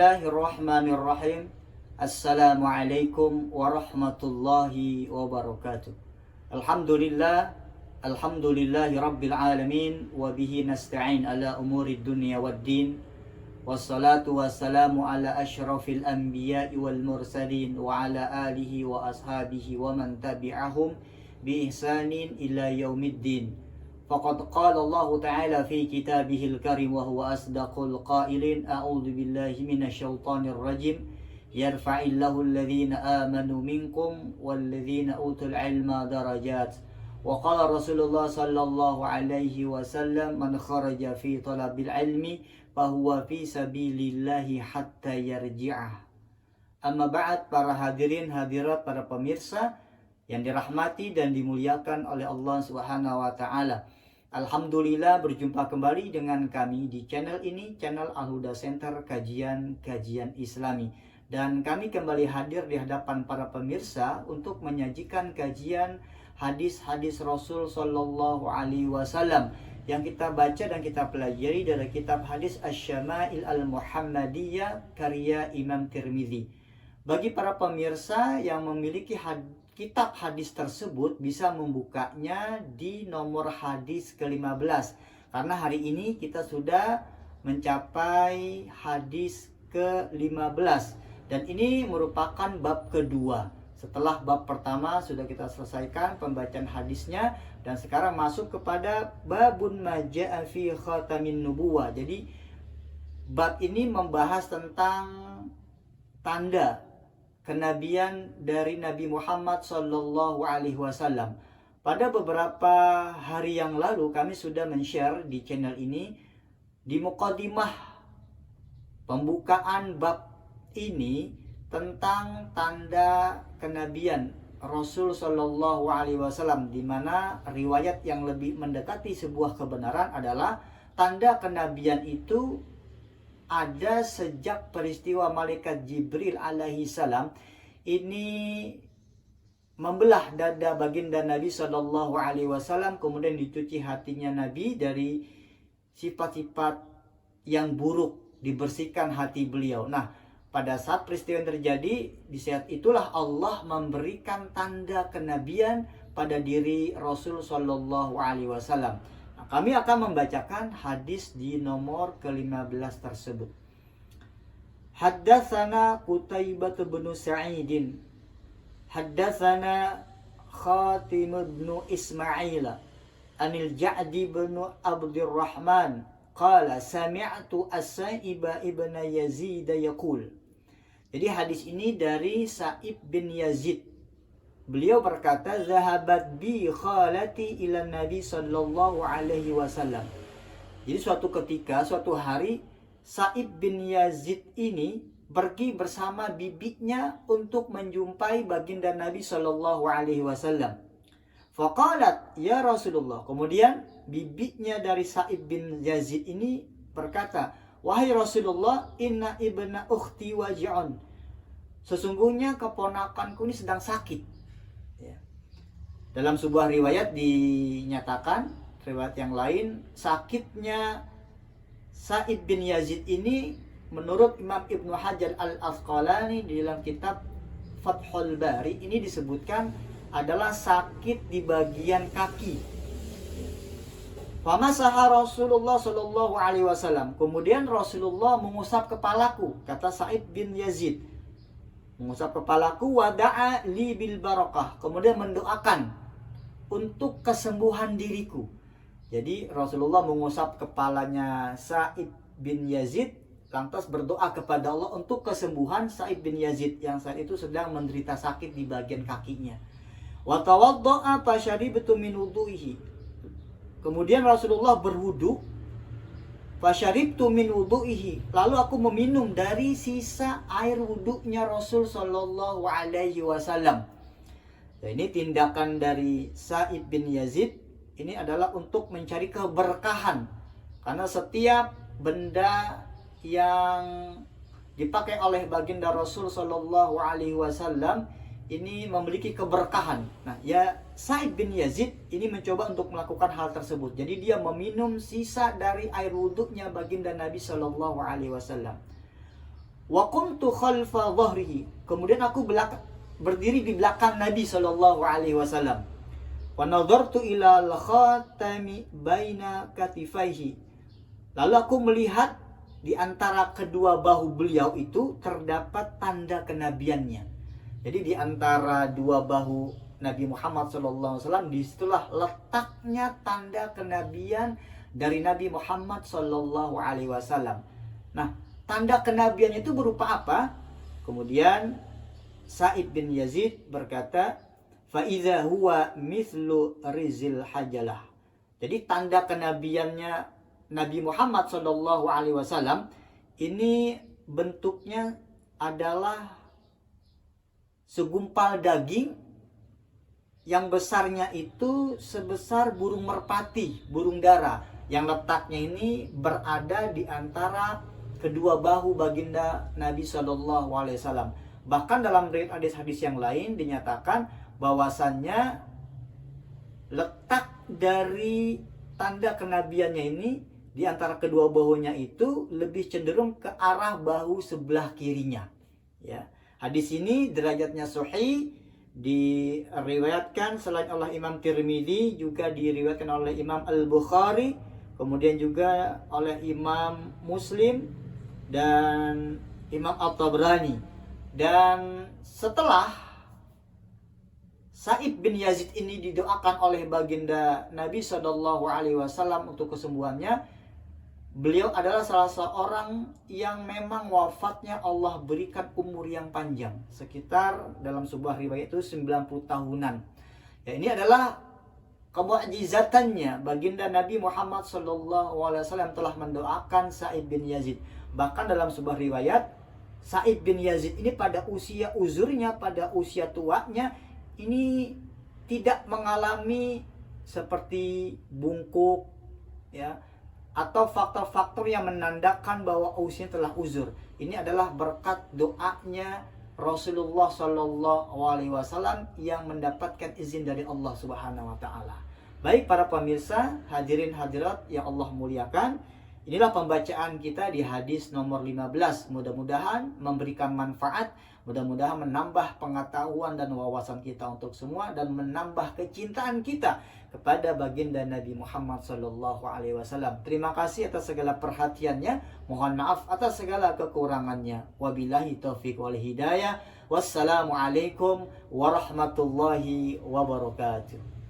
Bismillahirrahmanirrahim. Assalamualaikum warahmatullahi wabarakatuh. Alhamdulillahi rabbil alamin. Wabihi nasta'in ala umuri dunya waddin. Wassalatu wassalamu ala ashrafil anbiya'i wal mursalin. Wa ala alihi wa ashabihi wa man tabi'ahum bi ihsanin ila yaumiddin. Faqad qala Allah Ta'ala fi kitabihil karim wa huwa asdaqul qailin. A'udzu billahi minasyaitonir rajim. Yarfa'illahu alladhina amanu minkum walladhina utul ilma darajat. Wa qala Rasulullah sallallahu alaihi wasallam man kharaja fi talabil ilmi fahuwa fi sabilillahi hatta yarji'ah. Amma ba'd, para hadirin hadirat, para pemirsa yang dirahmati dan dimuliakan oleh Allah Subhanahu wa taala. Alhamdulillah, berjumpa kembali dengan kami di channel ini, channel Al-Huda Center kajian Islami. Dan kami kembali hadir di hadapan para pemirsa untuk menyajikan kajian hadis-hadis Rasul Sallallahu Alaihi Wasallam yang kita baca dan kita pelajari dari kitab hadis Asy-Syama'il Al-Muhammadiyah karya Imam Tirmidzi. Bagi para pemirsa yang memiliki kitab hadis tersebut bisa membukanya di nomor hadis ke-15. Karena hari ini kita sudah mencapai hadis ke-15. Dan ini merupakan bab kedua. Setelah bab pertama sudah kita selesaikan pembacaan hadisnya. Dan sekarang masuk kepada babun maja'a fi khatamin nubuwah. Jadi bab ini membahas tentang tanda kenabian dari Nabi Muhammad Sallallahu Alaihi Wasallam. Pada beberapa hari yang lalu kami sudah men-share di channel ini di muqaddimah pembukaan bab ini tentang tanda kenabian Rasul Sallallahu Alaihi Wasallam, di mana riwayat yang lebih mendekati sebuah kebenaran adalah tanda kenabian itu ada sejak peristiwa malaikat Jibril alaihi salam ini membelah dada baginda Nabi Sallallahu Alaihi Wasallam, kemudian dicuci hatinya Nabi dari sifat-sifat yang buruk, dibersihkan hati beliau. Nah, pada saat peristiwa yang terjadi, di saat itulah Allah memberikan tanda kenabian pada diri Rasul Sallallahu Alaihi Wasallam. Kami akan membacakan hadis di nomor ke-15 tersebut. Haddatsana Qutaibah bin Sa'id. Haddatsana Khatim bin Ismail. Anil Ja'di bin Abdurrahman. Qala sami'tu As-Sa'ib ibn Yazid yaqul. Jadi hadis ini dari Sa'ib bin Yazid. Beliau berkata, zahabat bi khalati ila Nabi sallallahu alaihi wasallam. Jadi suatu ketika, suatu hari, Sa'ib bin Yazid ini pergi bersama bibinya untuk menjumpai baginda Nabi sallallahu alaihi wasallam. Faqalat, ya Rasulullah. Kemudian bibinya dari Sa'ib bin Yazid ini berkata, wahai Rasulullah, inna ibna ukhti waji'un. Sesungguhnya keponakanku ini sedang sakit. Dalam sebuah riwayat dinyatakan, riwayat yang lain, sakitnya Sa'id bin Yazid ini menurut Imam Ibnu Hajar Al-Asqalani di dalam kitab Fathul Bari ini disebutkan adalah sakit di bagian kaki. Famasaha Rasulullah sallallahu alaihi wasallam. Kemudian Rasulullah mengusap kepalaku, kata Sa'id bin Yazid. Mengusap kepalaku, wada'a li bil barakah. Kemudian mendoakan untuk kesembuhan diriku. Jadi Rasulullah mengusap kepalanya Sa'id bin Yazid, lantas berdoa kepada Allah untuk kesembuhan Sa'id bin Yazid yang saat itu sedang menderita sakit di bagian kakinya. Wa tawadda'a fasyaribtu min wudu'ihi. Kemudian Rasulullah berwudu, fasyaribtu min wudu'ihi. Lalu aku meminum dari sisa air wudunya Rasul sallallahu alaihi wasallam. Nah, ini tindakan dari Sa'id bin Yazid ini adalah untuk mencari keberkahan. Karena setiap benda yang dipakai oleh baginda Rasul sallallahu alaihi wasallam ini memiliki keberkahan. Nah, ya Sa'id bin Yazid ini mencoba untuk melakukan hal tersebut. Jadi dia meminum sisa dari air wudhunya baginda Nabi sallallahu alaihi wasallam. Wa qumtu khalfa dhahrihi. Kemudian aku berdiri di belakang Nabi sallallahu alaihi wasallam. Wa nadhartu ila al-khatami baina katifaihi. Lalu aku melihat di antara kedua bahu beliau itu terdapat tanda kenabiannya. Jadi di antara dua bahu Nabi Muhammad SAW, disitulah letaknya tanda kenabian dari Nabi Muhammad SAW. Nah, tanda kenabian itu berupa apa? Kemudian Sa'id bin Yazid berkata, "Fa'idha huwa mithlu rizil hajalah." Jadi tanda kenabiannya Nabi Muhammad SAW ini bentuknya adalah segumpal daging yang besarnya itu sebesar burung merpati, burung dara, yang letaknya ini berada di antara kedua bahu baginda Nabi SAW. Bahkan dalam hadis-hadis yang lain dinyatakan bahwasannya letak dari tanda kenabiannya ini di antara kedua bahunya itu lebih cenderung ke arah bahu sebelah kirinya. Ya. Hadis ini derajatnya sahih, diriwayatkan selain oleh Imam Tirmidzi, juga diriwayatkan oleh Imam Al-Bukhari, kemudian juga oleh Imam Muslim dan Imam At-Tabrani. Dan setelah Sa'id bin Yazid ini didoakan oleh baginda Nabi SAW untuk kesembuhannya, beliau adalah salah seorang yang memang wafatnya Allah berikan umur yang panjang, sekitar dalam sebuah riwayat itu 90 tahunan. Ya, ini adalah kemu'jizatannya. Baginda Nabi Muhammad SAW telah mendoakan Sa'id bin Yazid. Bahkan dalam sebuah riwayat, Sa'id bin Yazid ini pada usia uzurnya, pada usia tuanya, ini tidak mengalami seperti bungkuk, ya, atau faktor-faktor yang menandakan bahwa usianya telah uzur. Ini adalah berkat doanya Rasulullah SAW yang mendapatkan izin dari Allah Subhanahu wa taala. Baik para pemirsa, hadirin hadirat yang Allah muliakan, inilah pembacaan kita di hadis nomor 15. Mudah-mudahan memberikan manfaat, mudah-mudahan menambah pengetahuan dan wawasan kita untuk semua, dan menambah kecintaan kita kepada baginda Nabi Muhammad SAW. Terima kasih atas segala perhatiannya. Mohon maaf atas segala kekurangannya. Wabillahi taufiq wal hidayah. Wassalamualaikum warahmatullahi wabarakatuh.